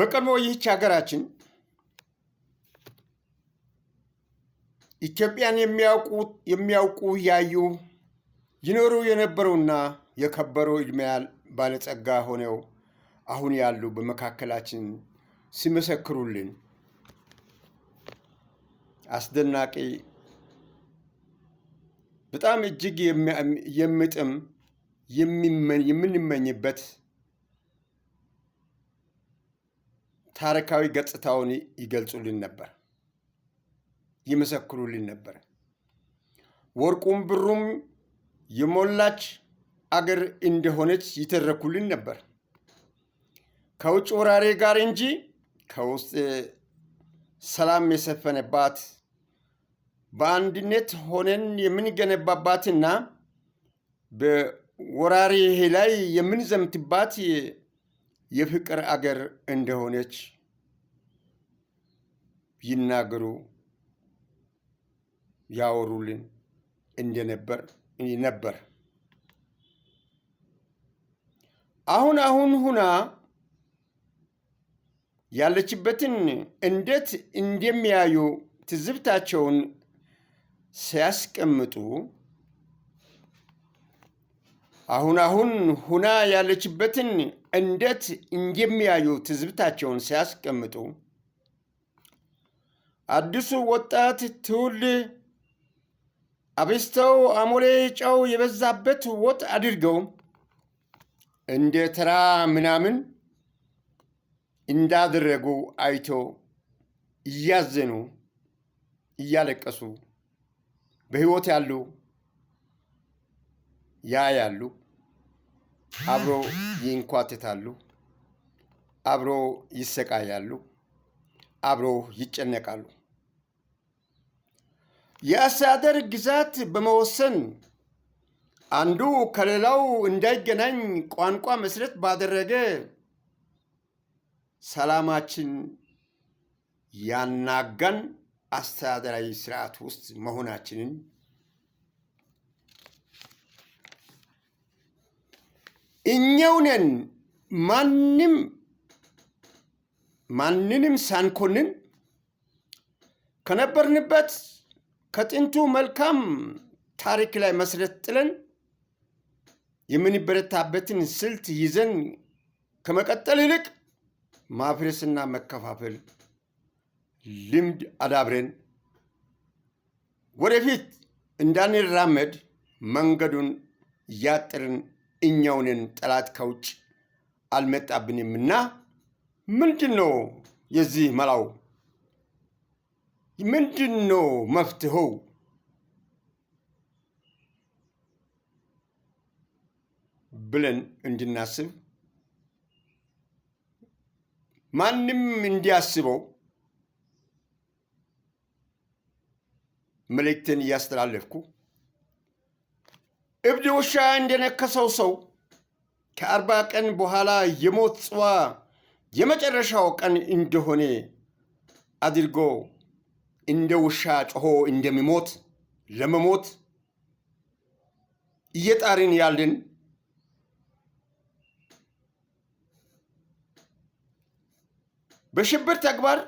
በቀድሞ ይህች ሀገራችን ኢትዮጵያን የሚያውቁ ያዩ ይኖሩ የነበሩና የከበሩ ዕድሜ ባለጸጋ ሆነው አሁን ያሉ በመካከላችን ሲመሰክሩልን አስደናቂ በጣም እጅግ የሚጥም የምንመኝበት ታሪካዊ ገጽታውን ይገልጹልን ነበር፣ ይመሰክሩልን ነበር። ወርቁም ብሩም የሞላች አገር እንደሆነች ይተረኩልን ነበር። ከውጭ ወራሪ ጋር እንጂ ከውስጥ ሰላም የሰፈነባት በአንድነት ሆነን የምንገነባባትና በወራሪ ላይ የምንዘምትባት የፍቅር አገር እንደሆነች ይናገሩ ያወሩልን ነበር። አሁን ሁና ያለችበትን እንዴት እንደሚያዩ ትዝብታቸውን ሲያስቀምጡ አሁን ሁና ያለችበትን እንዴት እንደሚያዩ ትዝብታቸውን ሲያስቀምጡ አዲሱ ወጣት ትውልድ አብስተው አሞሌ ጨው የበዛበት ወጥ አድርገው እንደ ተራ ምናምን እንዳደረጉ አይቶ እያዘኑ እያለቀሱ በሕይወት ያሉ ያያሉ፣ አብሮ ይንኳትታሉ፣ አብሮ ይሰቃያሉ፣ አብሮ ይጨነቃሉ። የአስተዳደር ግዛት በመወሰን አንዱ ከሌላው እንዳይገናኝ ቋንቋ መሰረት ባደረገ ሰላማችን ያናጋን አስተዳደራዊ ስርዓት ውስጥ መሆናችንን እኛው ነን ማንንም ሳንኮንን ከነበርንበት ከጥንቱ መልካም ታሪክ ላይ መሰረት ጥለን የምንበረታበትን ስልት ይዘን ከመቀጠል ይልቅ ማፍረስና መከፋፈል ልምድ አዳብረን ወደፊት እንዳንራመድ መንገዱን እያጠርን እኛውንን ጠላት ከውጭ አልመጣብንምና ምንድን ነው የዚህ መላው? ምንድን ነው መፍትሄው ብለን እንድናስብ ማንም እንዲያስበው መልእክትን እያስተላለፍኩ እብድ ውሻ እንደነከሰው ሰው ከ40 ቀን በኋላ የሞት ጽዋ የመጨረሻው ቀን እንደሆነ አድርጎ እንደ ውሻ ጮሆ እንደሚሞት ለመሞት እየጣርን ያለን በሽብር ተግባር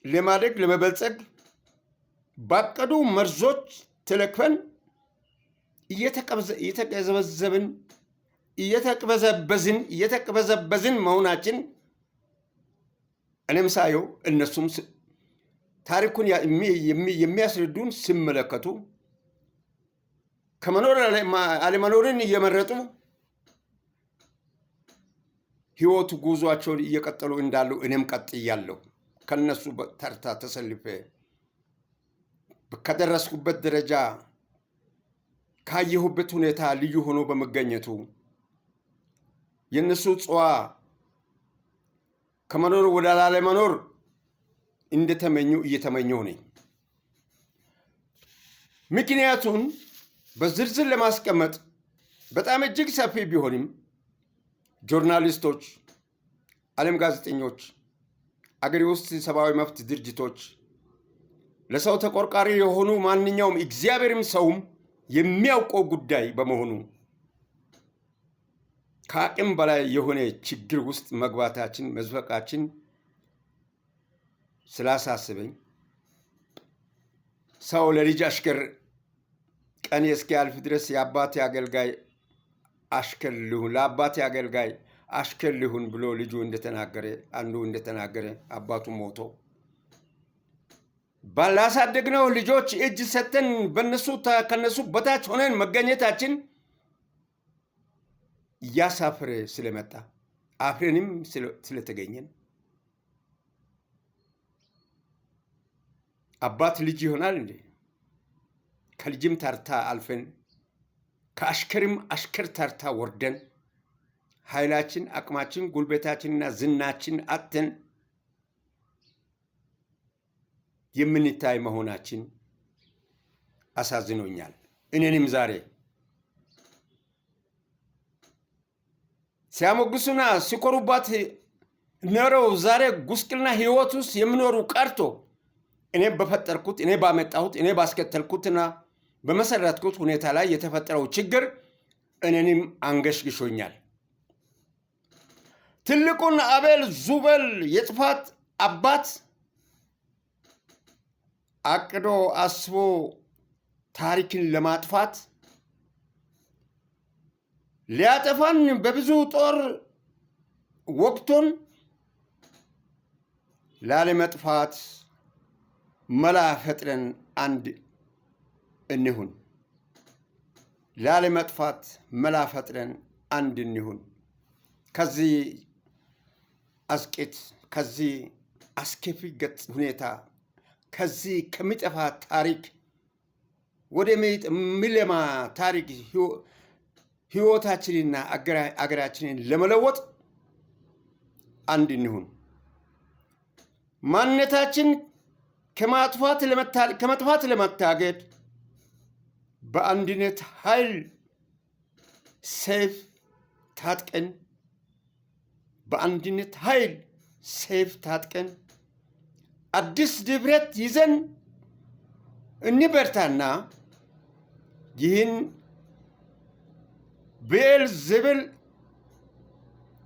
ለማደግ ለመበልጸግ ባቀዱ መርዞች ተለክፈን እየተቀበዘበዝን መሆናችን እኔም ሳየው እነሱም ታሪኩን የሚያስረዱን ሲመለከቱ ከመኖር አለመኖርን እየመረጡ ሕይወቱ ጉዟቸውን እየቀጠሉ እንዳሉ እኔም ቀጥያለሁ። ከነሱ ተርታ ተሰልፌ ከደረስኩበት ደረጃ ካየሁበት ሁኔታ ልዩ ሆኖ በመገኘቱ የነሱ ጽዋ ከመኖር ወደ አለመኖር እንደተመኙ እየተመኘው ነኝ። ምክንያቱን በዝርዝር ለማስቀመጥ በጣም እጅግ ሰፊ ቢሆንም ጆርናሊስቶች፣ ዓለም ጋዜጠኞች፣ አገሬ ውስጥ ሰብአዊ መብት ድርጅቶች፣ ለሰው ተቆርቋሪ የሆኑ ማንኛውም እግዚአብሔርም ሰውም የሚያውቀው ጉዳይ በመሆኑ ከአቅም በላይ የሆነ ችግር ውስጥ መግባታችን መዝፈቃችን ስላሳስበኝ ሰው ለልጅ አሽከር ቀን እስኪያልፍ ድረስ የአባቴ አገልጋይ አሽከር ልሁን ለአባቴ አገልጋይ አሽከር ልሁን ብሎ ልጁ እንደተናገረ አንዱ እንደተናገረ አባቱ ሞቶ ባላሳደግነው ልጆች እጅ ሰተን ከነሱ በታች ሆነን መገኘታችን እያሳፈረ ስለመጣ አፍረንም ስለተገኘን አባት ልጅ ይሆናል እንዴ? ከልጅም ተርታ አልፈን ከአሽከርም አሽከር ተርታ ወርደን ኃይላችን፣ አቅማችን፣ ጉልበታችንና ዝናችን አጥተን የምንታይ መሆናችን አሳዝኖኛል። እኔንም ዛሬ ሲያሞግሱና ሲኮሩባት ኖረው ዛሬ ጉስቅልና ህይወት ውስጥ የሚኖሩ ቀርቶ እኔ በፈጠርኩት እኔ ባመጣሁት እኔ ባስከተልኩትና በመሰረትኩት ሁኔታ ላይ የተፈጠረው ችግር እኔንም አንገሽግሾኛል። ትልቁን አቤል ዙቤል የጥፋት አባት አቅዶ አስቦ ታሪክን ለማጥፋት ሊያጠፋን በብዙ ጦር ወቅቶን ላለመጥፋት መላ ፈጥረን አንድ እንሁን። ላለመጥፋት መላ ፈጥረን አንድ እንሁን። ከዚህ አስቄት ከዚህ አስከፊ ገጽ ሁኔታ ከዚህ ከሚጠፋ ታሪክ ወደ ሚለማ ታሪክ ህይወታችንና አገራችንን ለመለወጥ አንድ እንሁን። ማንነታችን ከመጥፋት ለመታገድ በአንድነት ኃይል ሰይፍ ታጥቀን በአንድነት ኃይል ሰይፍ ታጥቀን አዲስ ድብረት ይዘን እንበርታና ይህን ብዔልዜቡል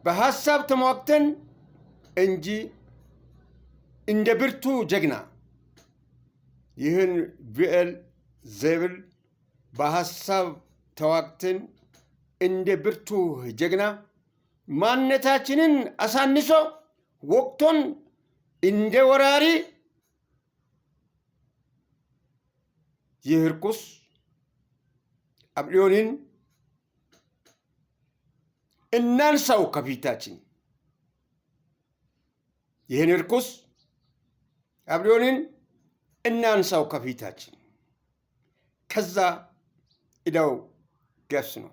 በሐሳብ ተሟግተን እንጂ እንደ ብርቱ ጀግና ይህን ብዔልዜቡል በሐሳብ ተዋግተን እንደ ብርቱ ጀግና ማንነታችንን አሳንሶ ወቅቶን እንደ ወራሪ ይህ ርኩስ አብዮንን እናንሳው ከፊታችን። ይህን ርኩስ አብዮንን እናንሳው ከፊታችን። ከዛ ዕዳው ገብስ ነው።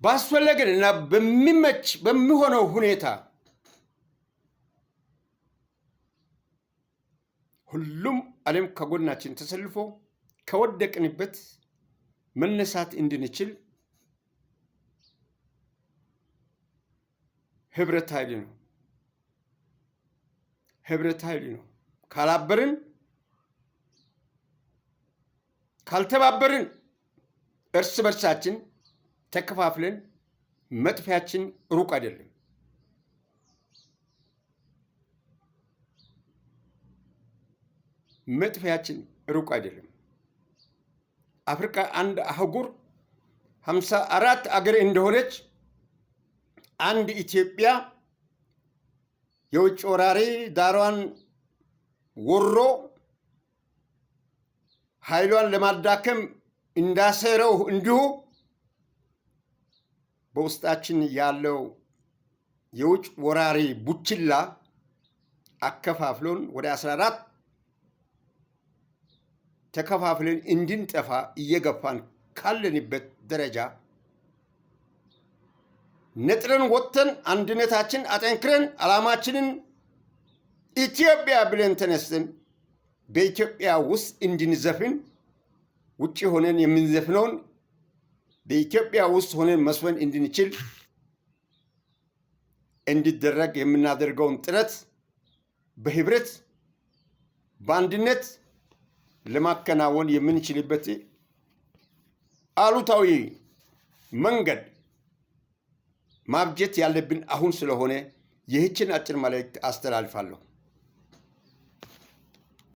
ባስፈለገን እና በሚመች በሚሆነው ሁኔታ ሁሉም ዓለም ከጎናችን ተሰልፎ ከወደቅንበት መነሳት እንድንችል ህብረት ኃይል ነው። ህብረት ኃይል ነው። ካላበርን ካልተባበርን እርስ በርሳችን ተከፋፍለን መጥፊያችን ሩቅ አይደለም። መጥፊያችን ሩቅ አይደለም። አፍሪካ አንድ አህጉር 54 አገር እንደሆነች አንድ ኢትዮጵያ የውጭ ወራሪ ዳሯን ወሮ ኃይሏን ለማዳከም እንዳሰረው እንዲሁ በውስጣችን ያለው የውጭ ወራሪ ቡችላ አከፋፍሎን ወደ 14 ተከፋፍለን እንድንጠፋ እየገፋን ካለንበት ደረጃ ነጥረን ወጥተን አንድነታችን አጠንክረን ዓላማችንን ኢትዮጵያ ብለን ተነስተን በኢትዮጵያ ውስጥ እንድንዘፍን ውጭ ሆነን የምንዘፍነውን በኢትዮጵያ ውስጥ ሆነን መስፈን እንድንችል እንዲደረግ የምናደርገውን ጥረት በህብረት በአንድነት ለማከናወን የምንችልበት አሉታዊ መንገድ ማብጀት ያለብን አሁን ስለሆነ ይህችን አጭር መልእክት አስተላልፋለሁ።